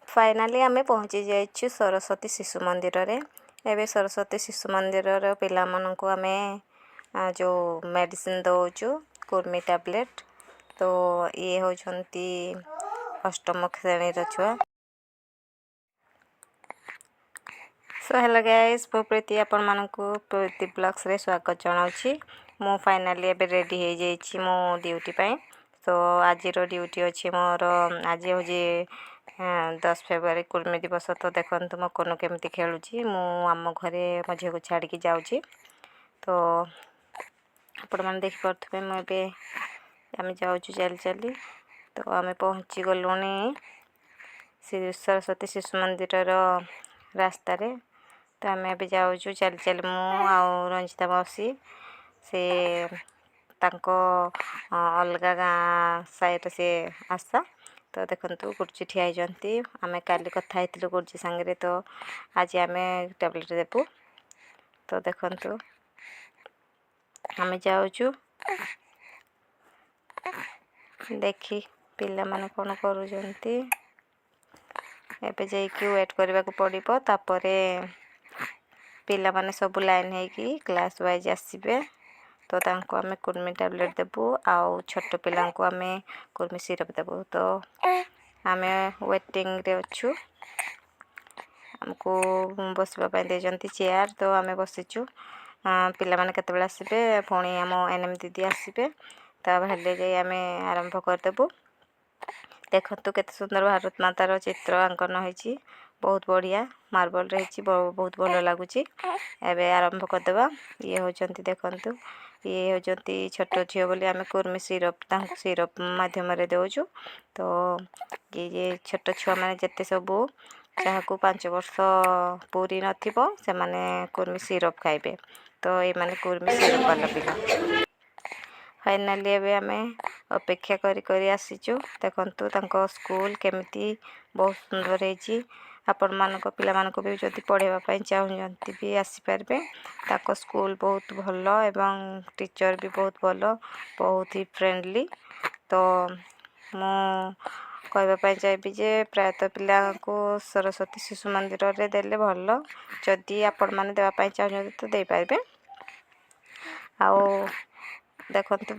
Finally आमे पहुँची जाइछु सरस्वती शिशु मंदिर रे। एबे सरस्वती शिशु मंदिर रे पिला माननको आमे जो मेडिसिन दौचु कुर्मी टैबलेट। तो ये होछंती अष्टम श्रेणी र छुआ। सो हेलो गाइस, मो प्रीति आपण माननको प्रीति ब्लॉग्स रे स्वागत जणाउछि। मो फाइनाली एबे रेडी हे जाइछि मो ड्यूटी पय। तो आज रो ड्यूटी अछि मोर आज हो जे 10 फेब्रुआरी कुर्मी दिवस। तो देखंतु मो कोनो केमती खेलुछि। मो आम घरे मो झियो को छाडी के जाउछि। तो आपण मान देख परथबे मो एबे आमे जाउछु चल चली। तो आमे पहुंची गलोनी श्री सरस्वती शिशु मंदिर रो रास्ता रे। तो आमे अभी जाउछु चल चल मु आ रंजिता मौसी से तांको अलगा गाँ साइड से आसा। तो देखंतु गुरुजी ठिया जंती आमे काली कथा हेतिलु गुरुजी संगे। तो आज आमे टैबलेट देबु। तो देखंतु आमे जाउछु देखी पिल्ला माने कोन करू जंती। एबे जाई कि वेट करबा को पड़िबो। तापरे पिल्ला माने सब लाइन है कि क्लास वाइज आसीबे। तो तांको आमे कुर्मी टैबलेट देबु आ छोट पिल्ला को आमे कुर्मी सिरप देबु। तो आमे वेटिंग रे अछु। हमको बसबा पय दे जंती चेयर। तो आमे बसिचु पिल्ला माने केते बेला आसीबे पुणी हम एनएम दीदी आसीबे। ता भले जाई आमे आरंभ कर देबु। देखंतु केते सुंदर भारत माता रो चित्र अंकन होईची। बहुत बढ़िया मार्बल रहिची। बहुत भलो लागुची। एबे आरंभ कर देबा। ये होचंती देखंतु ये होचंती छोट झियो बोली आमे कुर्मी सिरप तांको सिरप माध्यम रे देउछु। तो ये छोट छुआ माने जत्ते सबु चाहकु 5 वर्ष पूरी नथिबो से माने कुर्मी सिरप खाइबे। तो ये माने कुर्मी सिरप वाला पिला। फाइनली एबे आमे अपेक्षा करी करी आसीचु। देखंतु तांको स्कूल केमिति बहुत सुंदर हेची। आपण मानको पिला मानको भी जदी पढेबा पय चाहउचंती भी आसी परबे। ताको स्कूल बहुत भलो एवं टीचर भी बहुत भलो, बहुत ही फ्रेंडली। तो मो कहबा पय चाहबी जे प्रायतः पिला को सरस्वती शिशु मंदिर रे देले भलो। जदी आपण माने देबा पय चाहउचंती तो दे पाइबे। आ देखंतु